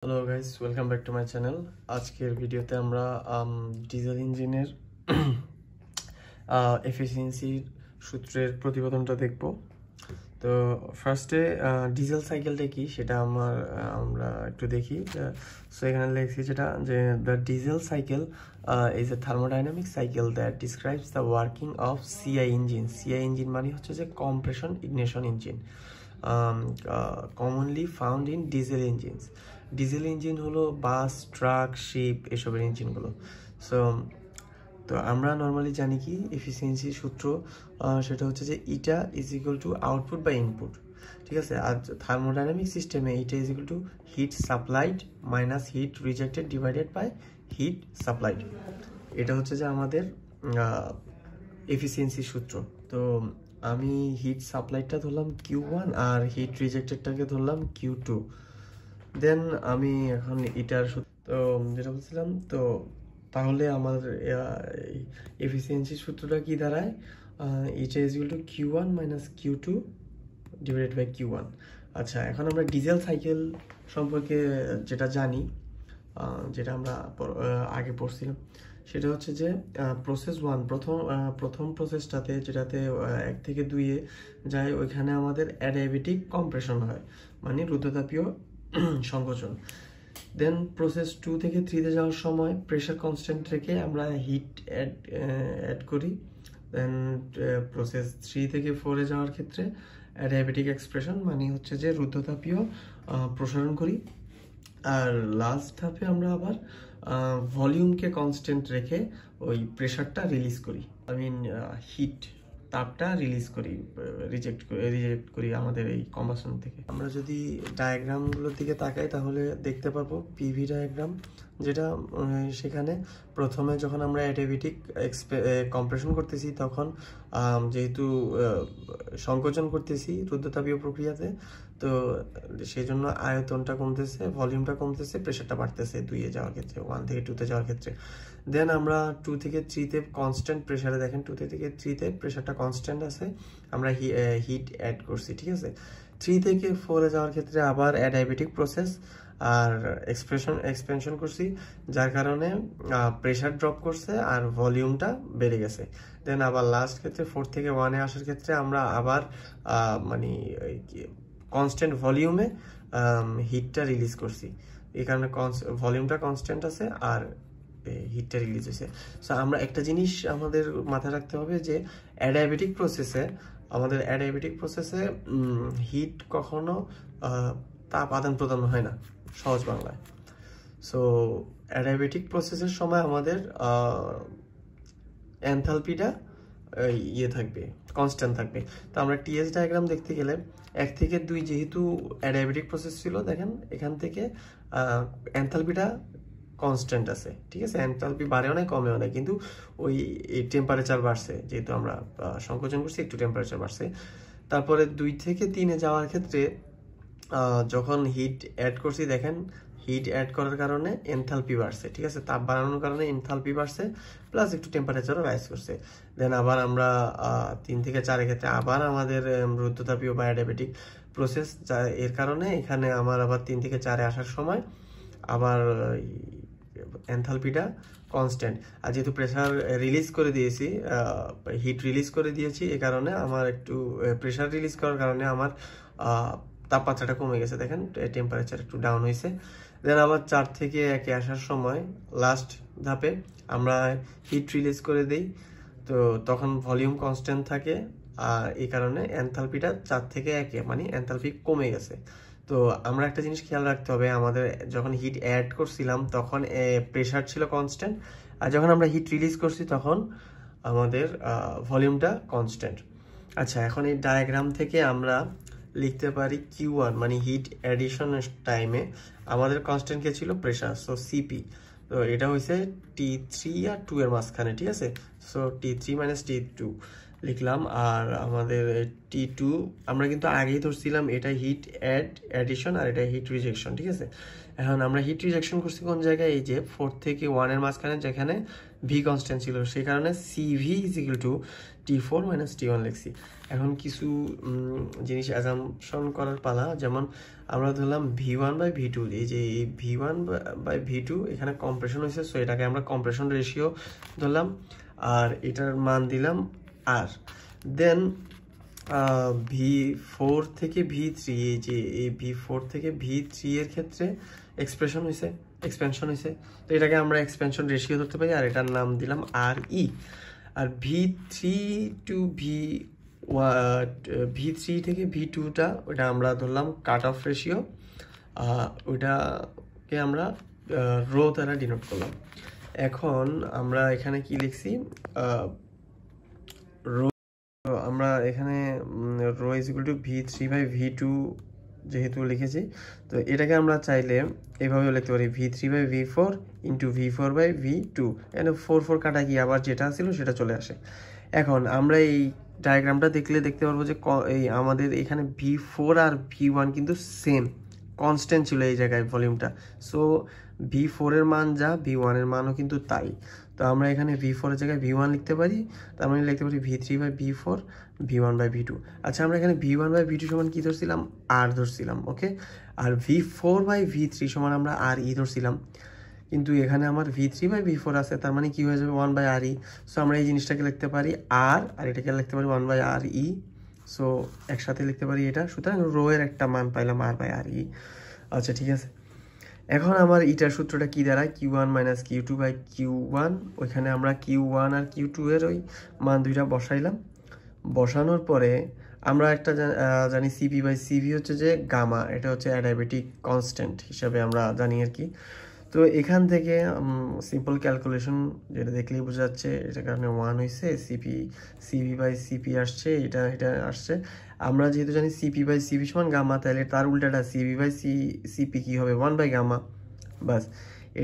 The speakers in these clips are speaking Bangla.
Hello guys, welcome back to my channel. আজকের ভিডিওতে আমরা ডিজেল ইঞ্জিনের এফিসিয়েন্সির সূত্রের প্রতিবেদনটা দেখব। তো ফার্স্টে ডিজেল সাইকেলটা কি সেটা আমরা একটু দেখি। সো এখানে লিখছি যেটা যে the diesel cycle is a thermodynamic cycle that describes the working of CI engine. CI engine মানে হচ্ছে যে compression ignition engine, commonly found in diesel engines. Diesel engine হলো বাস, ট্রাক, শিপ এসবের ইঞ্জিনগুলো। সো তো আমরা নর্মালি জানি কি এফিসিয়েন্সি সূত্র, সেটা হচ্ছে যে eta is equal to output by input, ঠিক আছে। আর থার্মোডাইনামিক সিস্টেমে eta is equal to heat supplied minus heat rejected divided by heat supplied. এটা হচ্ছে যে আমাদের এফিসিয়েন্সি সূত্র। তো আমি হিট সাপ্লাইডটা ধরলাম Q1 আর হিট রিজেক্টেডটাকে ধরলাম Q2। দেন আমি এখন এটার তো যেটা বলছিলাম, তো তাহলে আমার এফিসিয়েন্সি সূত্রটা কি দাঁড়ায়? এটা is equal to Q1 minus Q2 divided by Q1। আচ্ছা, এখন আমরা ডিজেল সাইকেল সম্পর্কে যেটা জানি, যেটা আমরা আগে পড়ছিলাম, সেটা হচ্ছে যে প্রসেস 1, প্রথম প্রসেসটাতে যেটাতে 1 থেকে 2-এ যায়, ওইখানে আমাদের অ্যাডিয়াবেটিক কম্প্রেশন হয়, মানে রুদ্ধতাপীয় সংকোচন। দেন প্রসেস 2 থেকে 3-তে যাওয়ার সময় প্রেশার কনস্ট্যান্ট রেখে আমরা হিট অ্যাড করি। দেন প্রসেস 3 থেকে 4-এ যাওয়ার ক্ষেত্রে অ্যাডিয়াবেটিক এক্সপ্রেশন, মানে হচ্ছে যে রুদ্ধতাপীয় প্রসারণ করি। আর লাস্ট ধাপে আমরা আবার ভলিউমকে কনস্ট্যান্ট রেখে ওই প্রেশারটা রিলিজ করি, হিট তাপটা রিলিজ করি, রিজেক্ট করি আমাদের এই কম্বাসন থেকে। আমরা যদি ডায়াগ্রামগুলোর দিকে তাকাই তাহলে দেখতে পাবো পিভি ডায়াগ্রাম, যেটা সেখানে প্রথমে যখন আমরা অ্যাডিয়াবেটিক কম্প্রেশন করতেছি তখন যেহেতু সংকোচন করতেছি রুদ্ধতাপীয় প্রক্রিয়াতে, তো সেই জন্য আয়তনটা কমতেছে, ভলিউমটা কমতেছে, প্রেশারটা বাড়তেছে 2-এ যাওয়ার ক্ষেত্রে, 1 থেকে 2-তে যাওয়ার ক্ষেত্রে। দেন আমরা 2 থেকে 3-তে কনস্ট্যান্ট প্রেশারে, দেখেন 2 থেকে 3-তে প্রেশারটা কনস্ট্যান্ট আছে, আমরা হিট অ্যাড করছি, ঠিক আছে। 3 থেকে 4-এ যাওয়ার ক্ষেত্রে আবার অ্যাডিয়াবেটিক প্রসেস আর এক্সপেনশন করছি, যার কারণে প্রেশার ড্রপ করছে আর ভলিউমটা বেড়ে গেছে। দেন আবার লাস্ট ক্ষেত্রে 4 থেকে 1-এ আসার ক্ষেত্রে আমরা আবার মানে কনস্ট্যান্ট ভলিউমে হিটটা রিলিজ করছি, এই কারণে ভলিউমটা কনস্ট্যান্ট আছে আর হিটটা রিলিজ হয়েছে। সো আমরা একটা জিনিস আমাদের মাথায় রাখতে হবে যে অ্যাডিয়াবেটিক প্রসেসে হিট কখনো তাপ আদান প্রদান হয় না, সহজ বাংলায়। সো অ্যাডিয়াবেটিক প্রসেসের সময় আমাদের এনথালপিটা থাকবে, কনস্ট্যান্ট থাকবে। তো আমরা টিএস ডায়াগ্রাম দেখতে গেলে 1 থেকে 2 যেহেতু অ্যাডিয়াবেটিক প্রসেস ছিল, দেখেন এখান থেকে এনথালপিটা কনস্ট্যান্ট আছে, ঠিক আছে। এনথালপি বাড়েও না কমেও না, কিন্তু ওই টেম্পারেচার বাড়ছে, যেহেতু আমরা সংকোচন করছি একটু টেম্পারেচার বাড়ছে। তারপরে 2 থেকে 3-এ যাওয়ার ক্ষেত্রে যখন হিট অ্যাড করছি, দেখেন হিট অ্যাড করার কারণে এনথালপি বাড়ছে, ঠিক আছে। তাপ বাড়ানোর কারণে এনথালপি বাড়ছে, প্লাস একটু টেম্পারেচারও রাইজ করছে। দেন আবার আমরা 3 থেকে 4-এর ক্ষেত্রে আবার আমাদের রুদ্ধতাপীয় বা অ্যাডিয়াবেটিক প্রসেস, এর কারণে এখানে আমার আবার 3 থেকে 4-এ আসার সময় আবার এনথালপিটা কনস্ট্যান্ট। আর যেহেতু প্রেশার রিলিজ করে দিয়েছি, হিট রিলিজ করে দিয়েছি, এ কারণে আমার একটু প্রেশার রিলিজ করার কারণে আমার তাপমাত্রাটা কমে গেছে, দেখেন টেম্পারেচার একটু ডাউন হয়েছে। দেন আবার 4 থেকে 1-এ আসার সময় লাস্ট ধাপে আমরা হিট রিলিজ করে দেই, তো তখন ভলিউম কনস্ট্যান্ট থাকে, আর এই কারণে এনথালপিটা 4 থেকে 1-এ মানে এনথালপি কমে গেছে। তো আমরা একটা জিনিস খেয়াল রাখতে হবে, আমাদের যখন হিট অ্যাড করছিলাম তখন প্রেশার ছিল কনস্ট্যান্ট, আর যখন আমরা হিট রিলিজ করছি তখন আমাদের ভলিউমটা কনস্ট্যান্ট। আচ্ছা, এখন এই ডায়াগ্রাম থেকে আমরা লিখতে পারি Q1 মানে হিট অ্যাডিশনের টাইমে আমাদের কনস্ট্যান্ট কে ছিল প্রেশার, সো সিপি। তো এটা হয়েছে T3 আর 2 এর মাঝখানে, ঠিক আছে। সো T3 মাইনাস T2 লিখলাম। আর আমাদের T2 আমরা কিন্তু আগেই ধরছিলাম এটা হিট অ্যাডিশন আর এটা হিট রিজেকশন, ঠিক আছে। এখন আমরা হিট রিজেকশন করছি কোন জায়গায়, এই যে 4 থেকে 1 এর মাঝখানে যেখানে ভি কনস্ট্যান্ট ছিল, সেই কারণে CV is equal two T4 - T1 লিখছি। এখন কিছু জিনিস অ্যাজাম্পশন করার পালা, যেমন আমরা ধরলাম V1/V2, এই যে এই V1/V2 এখানে কম্প্রেশন হয়েছে, সো এটাকে আমরা কম্প্রেশন রেশিও ধরলাম, আর এটার মান দিলাম আর। দেন V4 থেকে V3, এই যে এই V4 থেকে V3 এর ক্ষেত্রে এক্সপ্রেশন হয়েছে, এক্সপেনশন হয়েছে, তো এটাকে আমরা এক্সপেনশন রেশিও ধরতে পারি, আর এটার নাম দিলাম RE। আর V3 টু V3 থেকে V2টা ওটা আমরা ধরলাম কাট অফ রেশিও, ওইটাকে আমরা রো দ্বারা ডিনোট করলাম। এখন আমরা এখানে কি লিখছি, রো, আমরা এখানে rho is equal two V3/V2 যেহেতু লিখেছি, তো এটাকে আমরা চাইলে এইভাবেও লিখতে পারি V3/V4 ইন্টু V4/V2, এখানে 4 কাটা গিয়ে আবার যেটা ছিল সেটা চলে আসে। এখন আমরা এই ডায়াগ্রামটা দেখতে পারবো যে এই আমাদের এখানে V4 আর V1 কিন্তু সেম কনস্ট্যান্ট ছিল এই জায়গায় ভলিউমটা, সো V4 এর মান যা V1 এর মানও কিন্তু তাই। তো আমরা এখানে V4 এর জায়গায় V1 লিখতে পারি, তার মানে লিখতে পারি V3/V4 V1/V2। আচ্ছা, আমরা এখানে V1/V2 সমান কি ধরছিলাম, R ধরছিলাম, ওকে। আর V4/V3 সমান আমরা RE ধরছিলাম, কিন্তু এখানে আমার V3/V4 আছে, তার মানে কি হয়ে যাবে 1/RE। সো আমরা এই জিনিসটাকে লিখতে পারি R, আর এটাকে লিখতে পারি 1/RE। সো একসাথে লিখতে পারি এটা, সুতরাং রো এর একটা মান পাইলাম R/RE। আচ্ছা, ঠিক আছে। এখন আমার ইটার সূত্রটা কি দাঁড়ায়, Q1 - Q2/Q1, ওইখানে আমরা Q1 আর Q2 এর ওই মান দুইটা বসাইলাম। বসানোর পরে আমরা একটা জানি CP/CV হচ্ছে যে গামা, এটা হচ্ছে অ্যাডিয়াবেটিক কনস্ট্যান্ট হিসাবে আমরা জানি আর কি। তো এখান থেকে সিম্পল ক্যালকুলেশন যেটা দেখলেই বোঝা যাচ্ছে, এটার কারণে 1 হয়েছে, CV/CP আসছে, এটা আসছে। আমরা যেহেতু জানি CP/CV সমান গামা, তাহলে তার উল্টাটা CP/CP কি হবে, 1/গামা। বাস,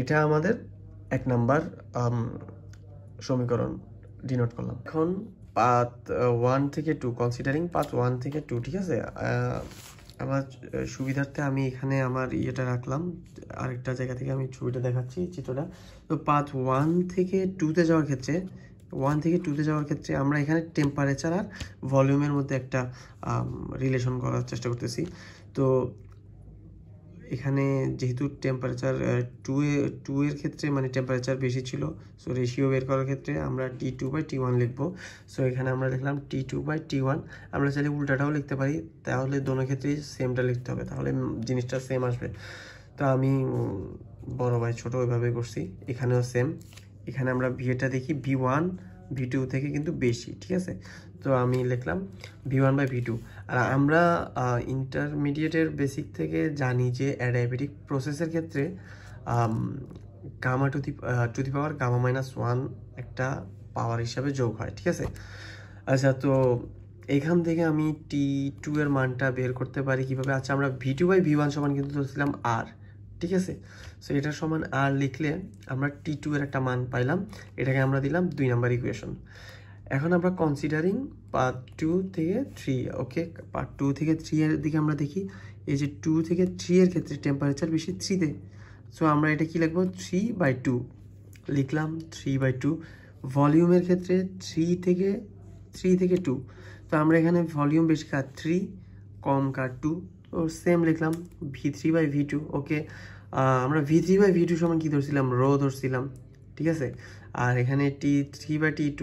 এটা আমাদের 1 নাম্বার সমীকরণ ডিনোট করলাম। এখন পাথ 1 থেকে 2, কনসিডারিং পাথ 1 থেকে 2, ঠিক আছে। আমার সুবিধার্থে আমি এখানে আমার ইয়েটা রাখলাম, আরেকটা জায়গা থেকে আমি ছবিটা দেখাচ্ছি, চিত্রটা। তো পাথ 1 থেকে 2তে যাওয়ার ক্ষেত্রে আমরা এখানে টেম্পারেচার আর ভলিউমের মধ্যে একটা রিলেশন করার চেষ্টা করতেছি। তো এখানে যেহেতু টেম্পারেচার 2 এর ক্ষেত্রে মানে টেম্পারেচার বেশি ছিল, সো রেশিও বের করার ক্ষেত্রে আমরা T2/T1 লিখবো। সো এখানে আমরা লিখলাম T2/T1। আমরা চাইলে উল্টাটাও লিখতে পারি, তাহলে দোনো ক্ষেত্রেই সেমটা লিখতে হবে, তাহলে জিনিসটা সেম আসবে। তো আমি বড় ভাই ছোট ওইভাবে করছি, এখানেও সেম। এখানে আমরা ভিটা দেখি V1 V2 থেকে কিন্তু বেশি, ঠিক আছে। তো আমি লিখলাম V1/V2। আর আমরা ইন্টারমিডিয়েটের বেসিক থেকে জানি যে অ্যাডিয়াবেটিক প্রসেসের ক্ষেত্রে গামা টু দি পাওয়ার গামা-1 একটা পাওয়ার হিসাবে যোগ হয়, ঠিক আছে। আচ্ছা, তো এখান থেকে আমি T2 এর মানটা বের করতে পারি কিভাবে। আচ্ছা, আমরা V2/V1 সমান কিন্তু ধরছিলাম R, ঠিক আছে। সো এটার সমান R লিখলে আমরা T2 এর একটা মান পাইলাম, এটাকে আমরা দিলাম 2 নাম্বার ইকুয়েশন। এখন আমরা কনসিডারিং পার্ট 2 থেকে 3, ওকে। পার্ট 2 থেকে 3 এর দিকে আমরা দেখি, এই যে 2 থেকে 3 এর ক্ষেত্রে টেম্পারেচার বেশি 3তে, সো আমরা এটা কি লিখবো, 3/2 লিখলাম, 3/2। ভলিউমের ক্ষেত্রে 3 থেকে 2, তো আমরা এখানে ভলিউম বেশি কার 3, কম কার 2, তো সেম লিখলাম V3/V2, ওকে। আমরা V3/V2 সমান কি ধরছিলাম, রো ধরছিলাম, ঠিক আছে। আর এখানে T3/T2,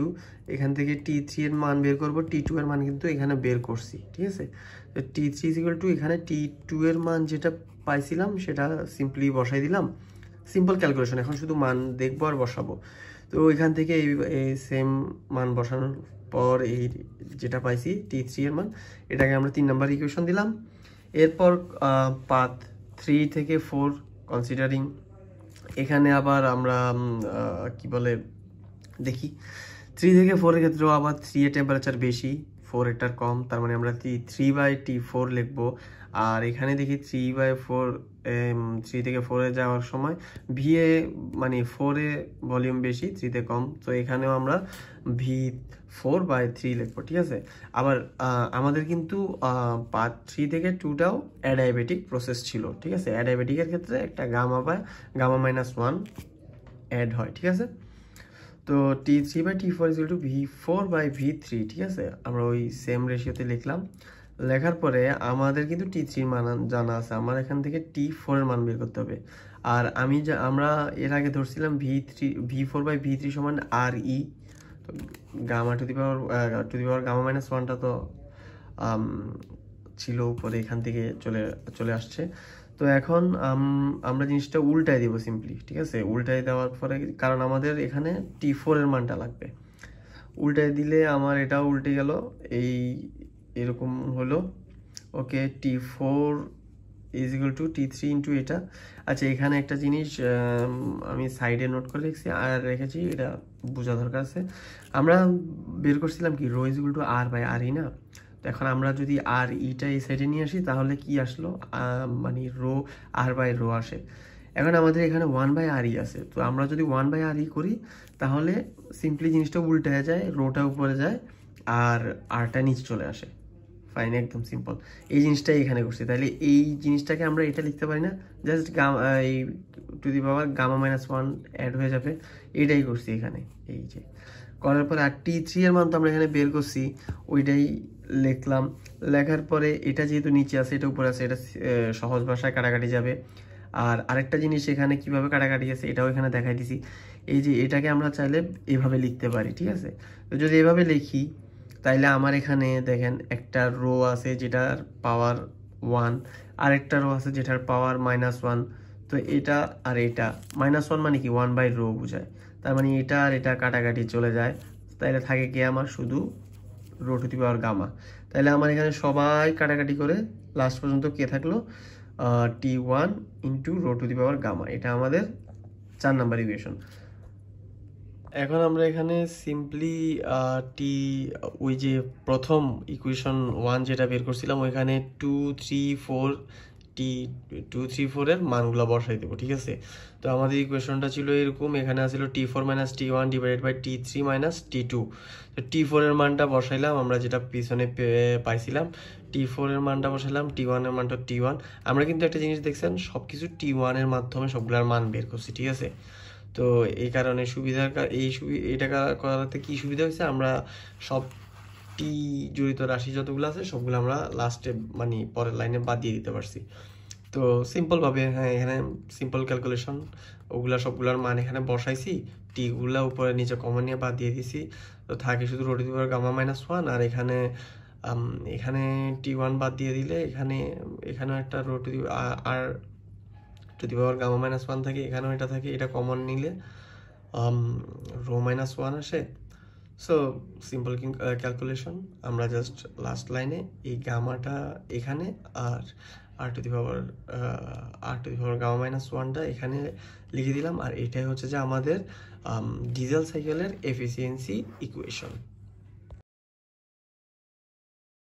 এখান থেকে T3 এর মান বের করব, T2 এর মান কিন্তু এখানে বের করছি, ঠিক আছে। তো T3 = এখানে T2 এর মান যেটা পাইছিলাম সেটা সিম্পলি বসাই দিলাম, সিম্পল ক্যালকুলেশন। এখন শুধু মান দেখবো আর বসাবো। তো এখান থেকে এই সেম মান বসানোর পর এই যেটা পাইছি T3 এর মান, এটাকে আমরা 3 নাম্বার ইকুয়েশন দিলাম। এরপর পাথ 3 থেকে 4 কনসিডারিং, এখানে আবার আমরা কি বলে দেখি, 3 থেকে 4 এর ক্ষেত্রেও আবার 3 এর টেম্পারেচার বেশি, 4 এটার কম, তার মানে আমরা 3/T4 লিখবো। আর এখানে দেখি 3/4 3 থেকে 4 এ যাওয়ার সময় VA মানে 4 এ ভলিউম বেশি, 3 তে কম, তো এখানেও আমরা V4/3 লিখবো, ঠিক আছে। আবার আমাদের কিন্তু পার্ট 3 থেকে 2টাও অ্যাডায়াবেটিক প্রসেস ছিল, ঠিক আছে। অ্যাডায়াবেটিকের ক্ষেত্রে একটা গামা -1 অ্যাড হয়, ঠিক আছে। তো T3/T4 = V4/V3, ঠিক আছে। আমরা ওই সেম রেশিওতে লিখলাম। লেখার পরে আমাদের কিন্তু T3 মান জানা আছে, আমার এখান থেকে T4 এর মান বের করতে হবে। আর আমরা এর আগে ধরছিলাম V4/V3 সমান RE, তো gamma to the power gamma -1টা তো ছিল উপরে, এখান থেকে চলে আসছে। তো এখন আমরা জিনিসটা উল্টায় দিব সিম্পলি, ঠিক আছে। উল্টায় দেওয়ার পরে, কারণ আমাদের এখানে T4 এর মানটা লাগবে, উল্টায় দিলে আমার এটাও উল্টে গেল, এরকম হলো। ওকে, T4 = T3 ইন্টু এটা। আচ্ছা, এখানে একটা জিনিস আমি সাইডে নোট করে রেখেছি আর রেখেছি, এটা বোঝা দরকার আছে। আমরা বের করছিলাম কি রো R/RE না। তো এখন আমরা যদি REটা এই সাইডে নিয়ে আসি তাহলে কি আসলো, মানে রো R/রো আসে। এখন আমাদের এখানে 1/RE আছে, তো আমরা যদি 1/RE করি তাহলে সিম্পলি জিনিসটা উল্টে যায়, রোটা উপরে যায় আর আরটা নিচে চলে আসে। ফাইন, একদম সিম্পল। এই জিনিসটাই এখানে করছি, তাহলে এই জিনিসটাকে আমরা এটা লিখতে পারি না, জাস্ট এই to the power gamma -1 add হয়ে যাবে, এটাই করছি এখানে। এই যে করার পরে আর T3 এর মান তো আমরা এখানে বের করছি, ওইটাই লিখলাম। লেখার পরে এটা যেহেতু নিচে আছে, এটা উপরে আছে, এটা সহজ ভাষায় কাটাকাটি যাবে। আর আরেকটা জিনিস এখানে কিভাবে কাটাকাটি আছে এটাও এখানে দেখাই দিছি। এই যে এটাকে আমরা চাইলে এভাবে লিখতে পারি, ঠিক আছে। তো যদি এভাবে লিখি তাইলে আমার এখানে দেখেন একটা রো আছে যেটার পাওয়ার 1, আরেকটা রো আছে যেটার পাওয়ার -1। তো এটা আর এটা -1 মানে কি 1/রো বোঝায়, তার মানে এটা আর এটা কাটাকাটি চলে যায়, তাইলে থাকে কি আমার শুধু rho to the power gamma. তাইলে আমার এখানে সবাই কাটাকাটি করে লাস্ট পর্যন্ত কে থাকলো, T1 into rho to the power gamma. এটা আমাদের 4 নাম্বার ইকুয়েশন। এখন আমরা এখানে সিম্পলি ওই যে প্রথম ইকুয়েশন 1 যেটা বের করছিলাম ওইখানে 2, 3, 4 এর মানগুলো বসাই দেবো, ঠিক আছে। তো আমাদের ইকুয়েশনটা ছিল এরকম, এখানে ছিল T4 - T1 / T3 - T2। তো T4 এর মানটা বসাইলাম, আমরা যেটা পিছনে পাইছিলাম, T4 এর মানটা বসাইলাম, T1 এর মানটা T1। আমরা কিন্তু একটা জিনিস দেখছেন, সবকিছু T1 এর মাধ্যমে সবগুলোর মান বের করছি, ঠিক আছে। তো এই কারণে এটা করাতে কি সুবিধা হয়েছে, আমরা সব টি জড়িত রাশি যতগুলো আছে সবগুলো আমরা লাস্টে মানে পরের লাইনে বাদ দিয়ে দিতে পারছি। তো সিম্পলভাবে, হ্যাঁ, এখানে সিম্পল ক্যালকুলেশন, ওগুলা সবগুলোর মান এখানে বসাইছি, টিগুলা উপরে নিচে কমন নিয়ে বাদ দিয়ে দিছি, তো থাকে শুধু rho to the power gamma -1। আর এখানে T1 বাদ দিয়ে দিলে এখানেও একটা রো টু দি আর টু দি পাওয়ার গামা -1 থাকে, এখানেও এটা থাকে, এটা কমন নিলে রো -1 আসে। সো সিম্পল ক্যালকুলেশন, আমরা জাস্ট লাস্ট লাইনে এই গামাটা এখানে আর টু দি পাওয়ার গামা -1টা এখানে লিখে দিলাম। আর এটাই হচ্ছে যে আমাদের ডিজেল সাইকেলের এফিসিয়েন্সি ইকুয়েশন।